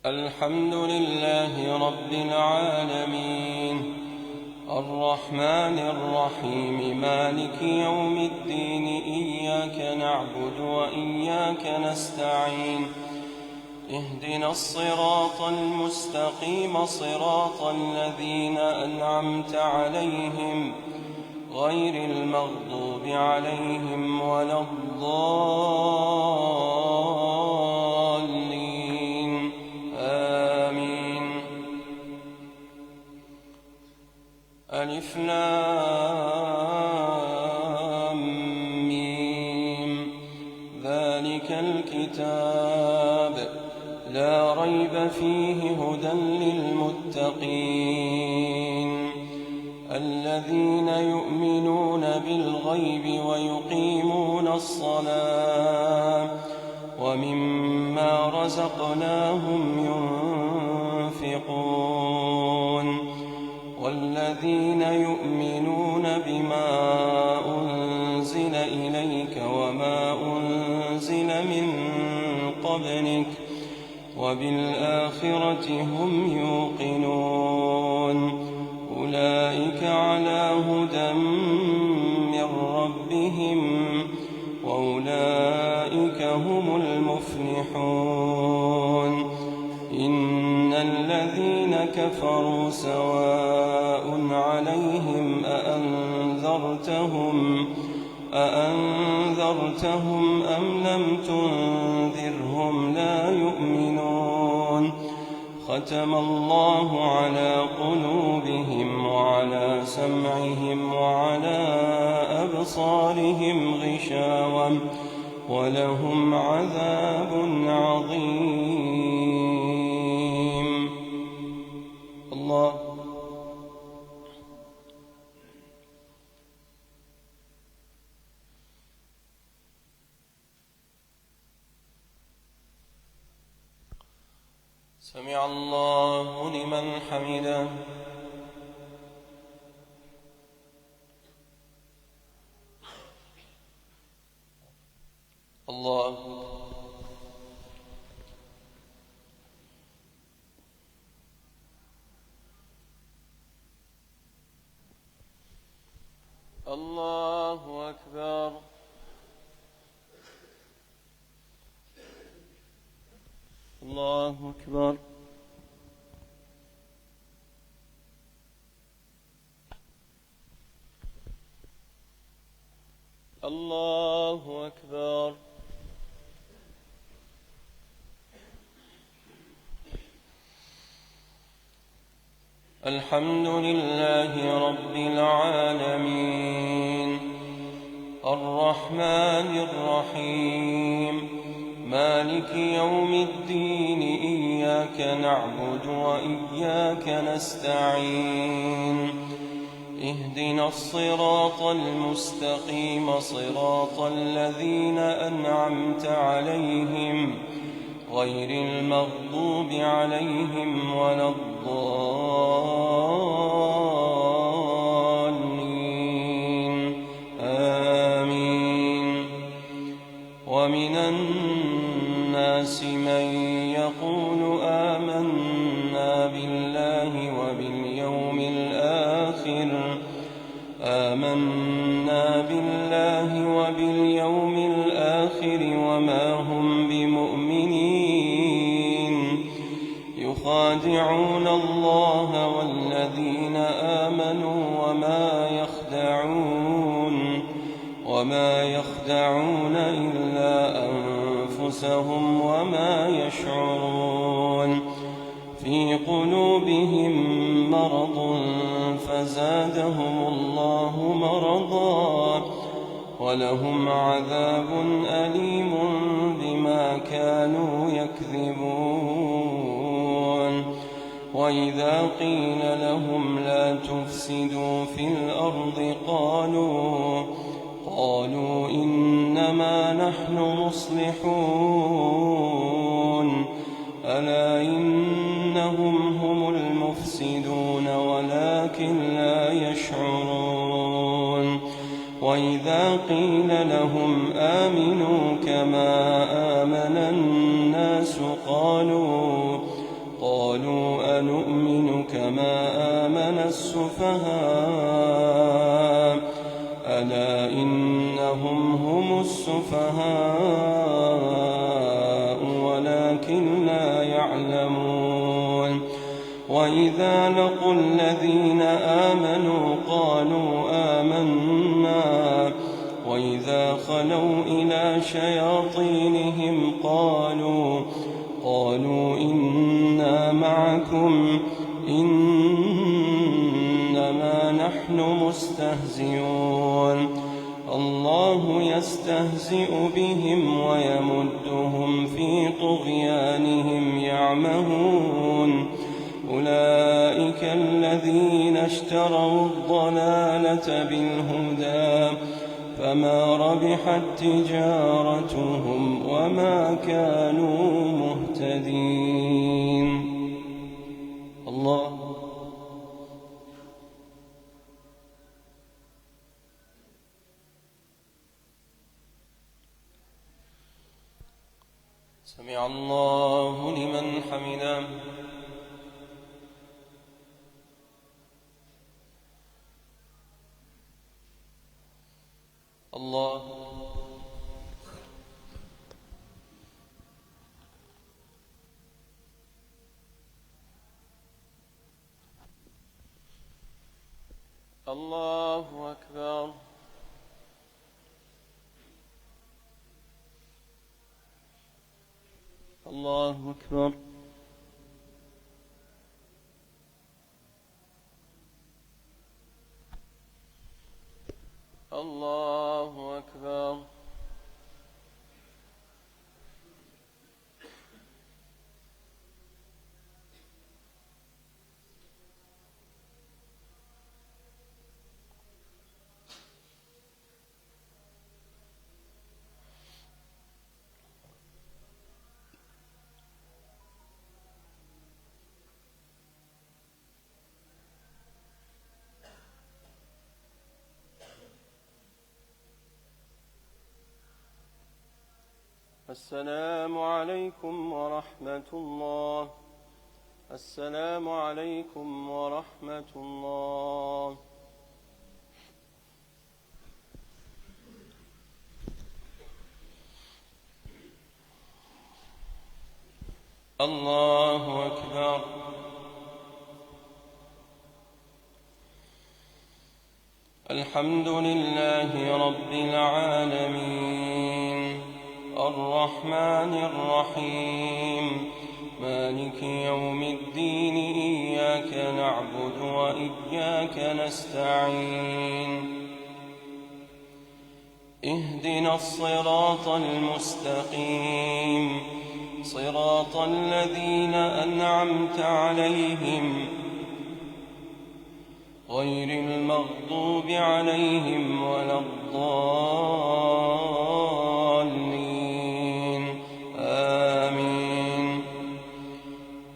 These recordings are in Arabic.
الحمد لله رب العالمين الرحمن الرحيم مالك يوم الدين إياك نعبد وإياك نستعين اهدنا الصراط المستقيم صراط الذين أنعمت عليهم غير المغضوب عليهم ولا الضالين آمين. ألف لام ميم ذلك الكتاب لا ريب فيه هدى للمتقين الذين يؤمنون بالغيب ويقيمون الصلاة ومما رزقناهم ينفقون والذين يؤمنون بما أنزل إليك وما أنزل من قبلك وبالآخرة هم يوقنون أولئك على هدى من ربهم وأولئك هم المفلحون. إن الذين كفروا سواء عليهم أأنذرتهم أم لم تنذرهم لا يؤمنون. ختم الله على قلوبهم وعلى سمعهم وعلى أبصارهم غشاوة ولهم عذاب عظيم. الله سمع الله لمن حمده. الله الله أكبر. الله أكبر. الله أكبر. الحمد لله رب العالمين الرحمن الرحيم مالك يوم الدين إياك نعبد وإياك نستعين اهدنا الصراط المستقيم صراط الذين أنعمت عليهم غير المغضوب عليهم ولا الضالين آمين. ومن الناس من يقول آمنا بالله وباليوم الآخر وما هم بمؤمنين يخادعون الله والذين آمنوا وما يخدعون إلا أنفسهم وما يشعرون. في قلوبهم مرض فزادهم الله مرضا ولهم عذاب أليم بما كانوا يكذبون. وإذا قيل لهم لا تفسدوا في الأرض قالوا إنما نحن مصلحون ألا إنهم هم المفسدون ولكن لا يشعرون. وإذا قيل لهم آمنوا كما آمن الناس قالوا أنؤمن كما آمن السفهاء ألا إنهم هم السفهاء ولكن لا يعلمون وإذا لقوا الذين آمنوا قالوا آمنا وإذا خلوا إلى شياطينهم قالوا إنا معكم إنما نحن مستهزئون الله يستهزئ بهم ويمدهم في طغيانهم يعمهون أولئك الذين اشتروا الضلالة بالهدى فما ربحت تجارتهم وما كانوا مهتدين. الله سمع الله لمن حمده. الله الله أكبر. الله أكبر. الله أكبر. السلام عليكم ورحمة الله. السلام عليكم ورحمة الله. الله أكبر. الحمد لله رب العالمين الرحمن الرحيم مالك يوم الدين إياك نعبد وإياك نستعين اهدنا الصراط المستقيم صراط الذين أنعمت عليهم غير المغضوب عليهم ولا الضالين آمين.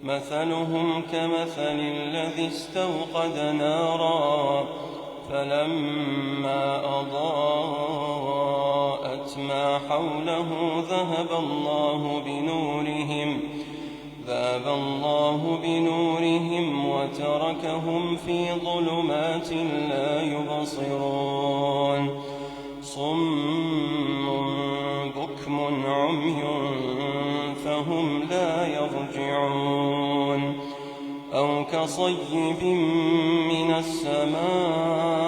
مثلهم كمثل الذي استوقد نارا فلما أضاءت ما حوله ذهب الله بنورهم وتركهم في ظلمات لا يبصرون صم بكم عمي فهم لا يرجعون أو كصيب من السماء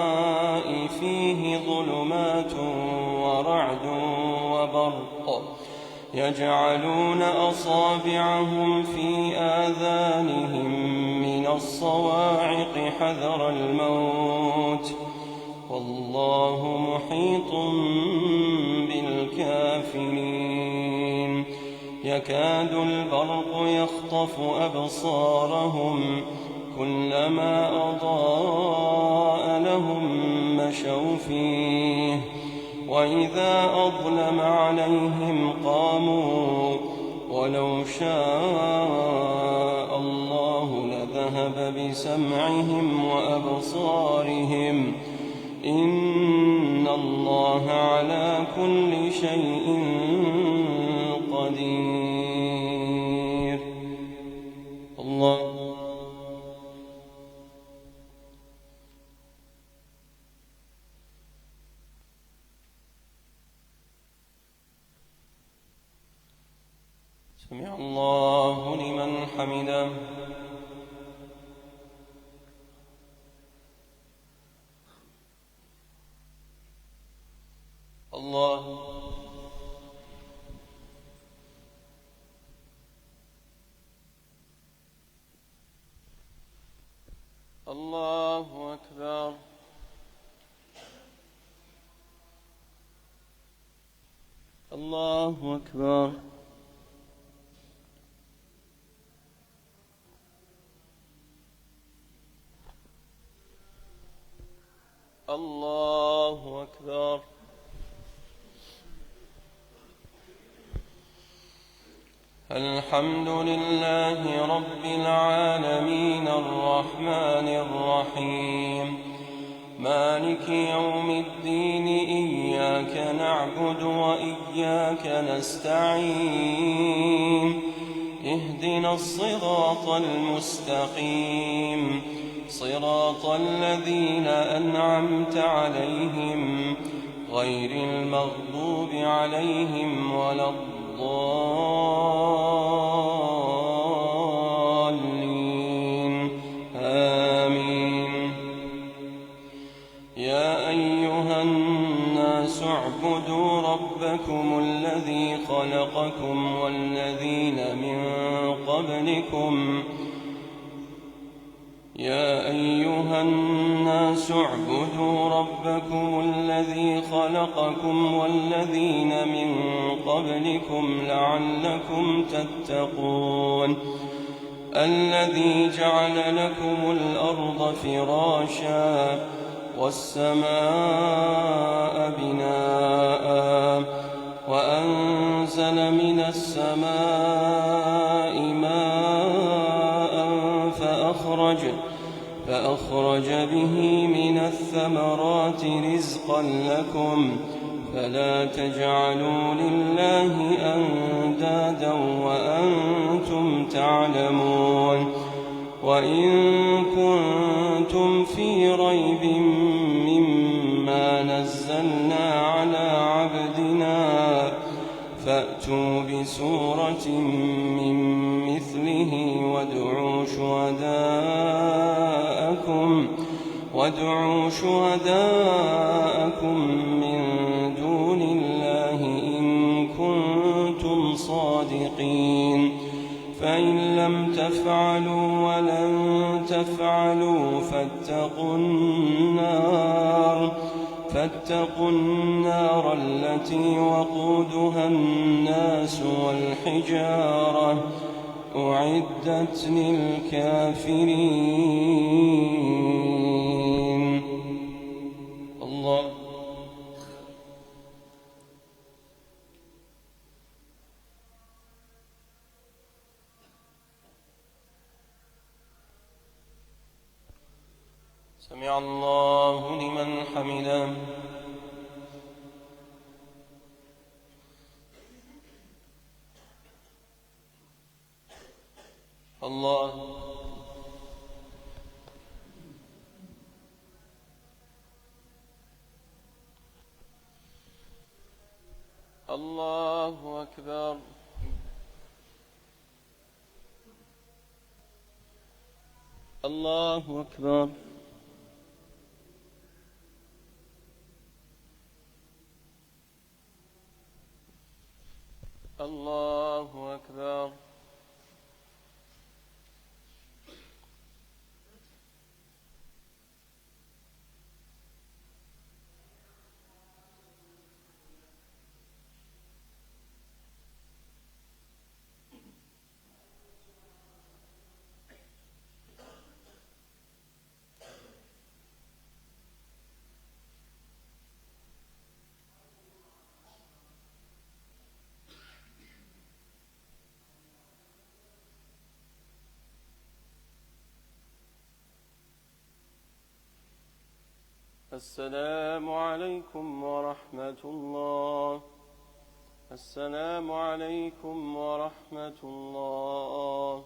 فيه ظلمات ورعد وبرق يجعلون أصابعهم في آذانهم من الصواعق حذر الموت والله محيط بالكافرين. يكاد البرق يخطف أبصارهم كلما أضاء لهم مشوا فيه وإذا أظلم عليهم قاموا ولو شاء الله لذهب بسمعهم وأبصارهم إن الله على كل شيء قدير. الله لمن حمده. الله الله أكبر. الله أكبر. الله أكبر. الحمد لله رب العالمين الرحمن الرحيم مالك يوم الدين إياك نعبد وإياك نستعين اهدنا الصراط المستقيم صراط الذين أنعمت عليهم غير المغضوب عليهم ولا الضالين آمين. يا أيها الناس اعبدوا ربكم الذي خلقكم والذين من قبلكم يا أيها الناس اعبدوا ربكم الذي خلقكم والذين من قبلكم لعلكم تتقون الذي جعل لكم الأرض فراشا والسماء بناء وأنزل من السماء ماء فأخرج به من الثمرات رزقا لكم فلا تجعلوا لله أندادا وأنتم تعلمون. وإن كنتم في ريب مما نزلنا على عبدنا فأتوا بسورة من مثله وادعوا شهداءكم من دون الله إن كنتم صادقين فإن لم تفعلوا ولن تفعلوا فاتقوا النار التي وقودها الناس والحجارة أعدت للكافرين. الله سمع الله لمن حمده. الله الله أكبر. الله أكبر. الله أكبر. السلام عليكم ورحمة الله. السلام عليكم ورحمة الله.